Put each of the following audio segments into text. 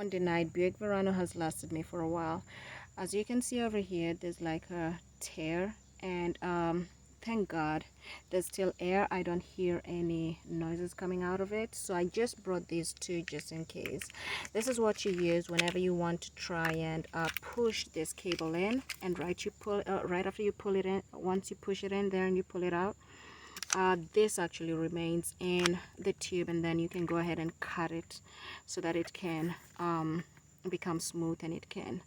On the night, Buick Verano has lasted me for a while. As you can see over here, there's like a tear, and thank God there's still air. I don't hear any noises coming out of it, so I just brought these two just in case. This is what you use whenever you want to try and push this cable in, and right after you pull it in, once you push it in there and you pull it out, this actually remains in the tube, and then you can go ahead and cut it so that it can become smooth, and it can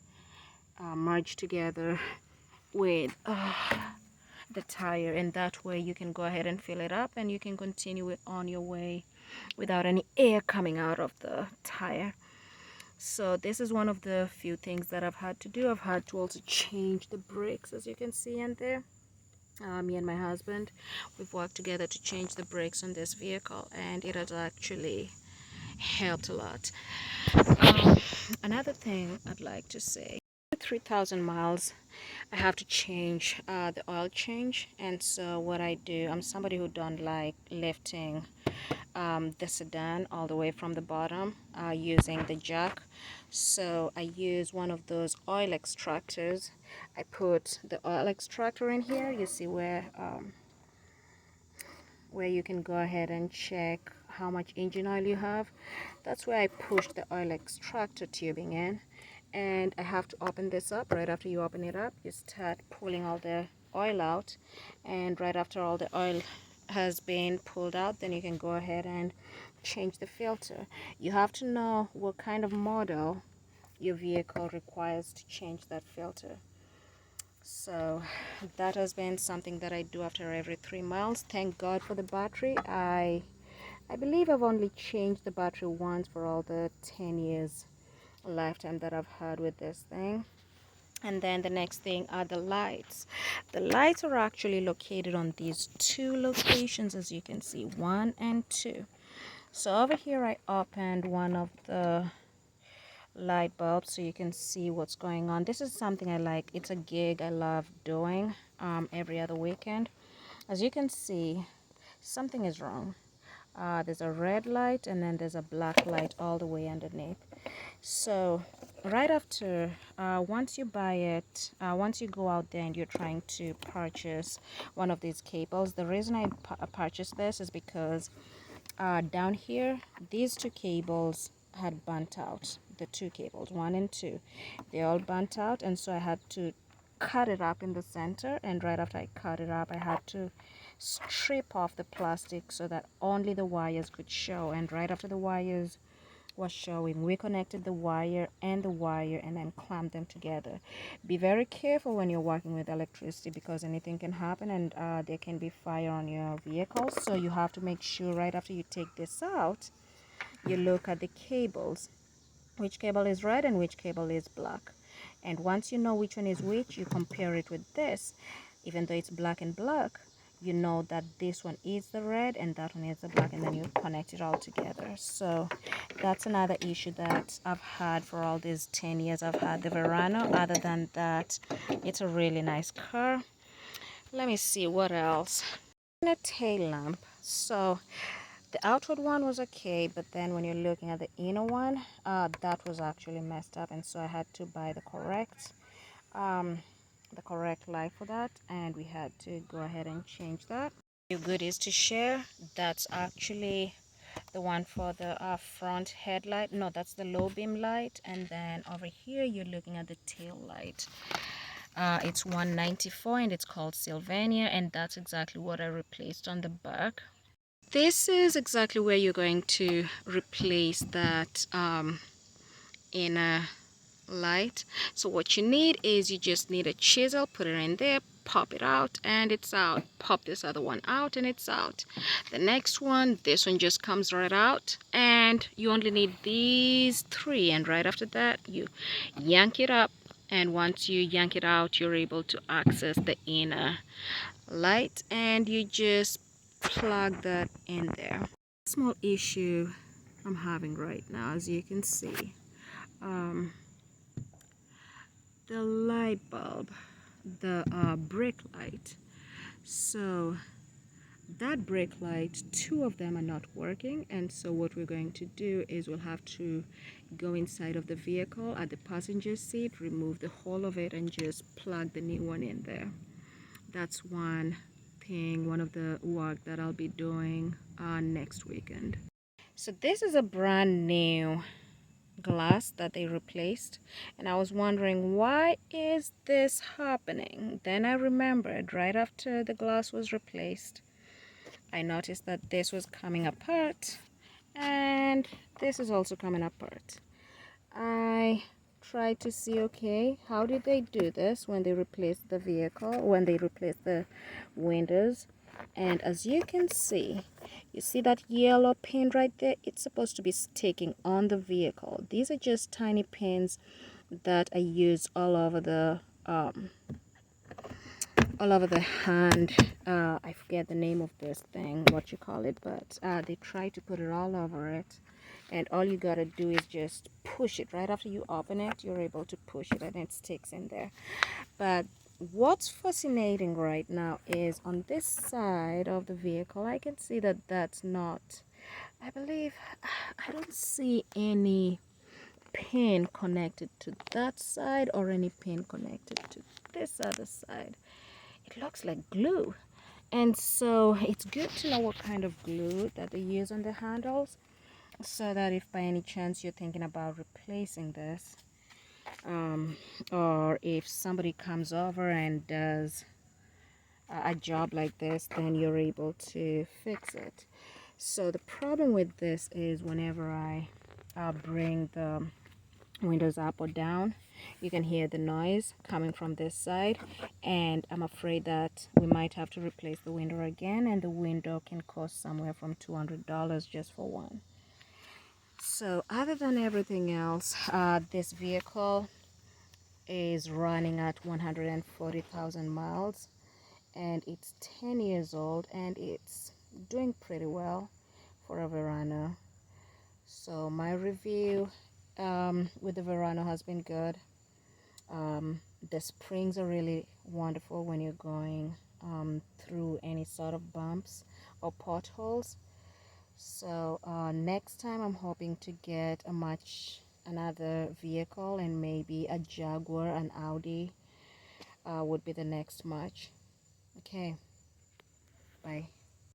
merge together with the tire, and that way you can go ahead and fill it up and you can continue it on your way without any air coming out of the tire. So this is one of the few things that I've had to do. I've had to also change the brakes, as you can see in there. Me and my husband, we've worked together to change the brakes on this vehicle, and it has actually helped a lot. Another thing I'd like to say, 3,000 miles I have to change the oil change. And so what I do, I'm somebody who don't like lifting the sedan all the way from the bottom using the jack. So I use one of those oil extractors. I put the oil extractor in here. You see where you can go ahead and check how much engine oil you have. That's where I push the oil extractor tubing in, and I have to open this up. Right after you open it up, you start pulling all the oil out, and right after all the oil has been pulled out, then you can go ahead and change the filter. You have to know what kind of model your vehicle requires to change that filter. So that has been something that I do after every 3 miles. Thank God for the battery. I believe I've only changed the battery once for all the 10 years lifetime that I've had with this thing. And then the next thing are the lights. The lights are actually located on these two locations, as you can see, 1 and 2. So over here I opened one of the light bulbs so you can see what's going on. This is something I like. It's a gig I love doing every other weekend. As you can see, something is wrong. There's a red light, and then there's a black light all the way underneath. So right after, once you buy it, once you go out there and you're trying to purchase one of these cables, the reason I purchased this is because down here, these two cables had burnt out. The two cables, 1 and 2, they all burnt out, and so I had to cut it up in the center. And right after I cut it up, I had to strip off the plastic so that only the wires could show. And right after the wires was showing, we connected the wire and then clamped them together. Be very careful when you're working with electricity, because anything can happen, and there can be fire on your vehicle. So you have to make sure right after you take this out, you look at the cables, which cable is red and which cable is black. And once you know which one is which, you compare it with this. Even though it's black and black, you know that this one is the red and that one is the black, and then you connect it all together. So that's another issue that I've had for all these 10 years I've had the Verano. Other than that, it's a really nice car. Let me see what else. A tail lamp. So the outward one was okay, but then when you're looking at the inner one, that was actually messed up, and so I had to buy the correct light for that, and we had to go ahead and change that. New goodies to share. That's actually the one for the front headlight. No, that's the low beam light, and then over here you're looking at the tail light. It's 194 and it's called Sylvania, and that's exactly what I replaced on the back. This is exactly where you're going to replace that inner light. So what you need is, you just need a chisel, put it in there, pop it out, and it's out. Pop this other one out and it's out. The next one, this one just comes right out, and you only need these 3, and right after that you yank it up, and once you yank it out, you're able to access the inner light, and you just plug that in there. Small issue I'm having right now, as you can see, the light bulb, the brake light. So that brake light, 2 of them are not working, and so what we're going to do is we'll have to go inside of the vehicle at the passenger seat, remove the whole of it, and just plug the new one in there. That's one thing, one of the work that I'll be doing next weekend. So this is a brand new glass that they replaced, and I was wondering, why is this happening? Then I remembered right after the glass was replaced, I noticed that this was coming apart and this is also coming apart. I tried to see, okay, how did they do this when they replaced the vehicle, when they replaced the windows? And as you can see, you see that yellow pin right there? It's supposed to be sticking on the vehicle. These are just tiny pins that I use all over the hand. I forget the name of this thing, what you call it, but they try to put it all over it. And all you gotta do is just push it. Right after you open it, you're able to push it and it sticks in there. But what's fascinating right now is on this side of the vehicle, I can see that that's not, I believe, I don't see any pin connected to that side or any pin connected to this other side. It looks like glue. And so it's good to know what kind of glue that they use on the handles, so that if by any chance you're thinking about replacing this, or if somebody comes over and does a job like this, then you're able to fix it. So the problem with this is whenever I bring the windows up or down, you can hear the noise coming from this side, and I'm afraid that we might have to replace the window again, and the window can cost somewhere from $200 just for one. So other than everything else, this vehicle is running at 140,000 miles, and it's 10 years old, and it's doing pretty well for a Verano. So my review with the Verano has been good. The springs are really wonderful when you're going through any sort of bumps or potholes. So next time I'm hoping to get another vehicle, and maybe a Jaguar, an Audi would be the next match. Okay, bye.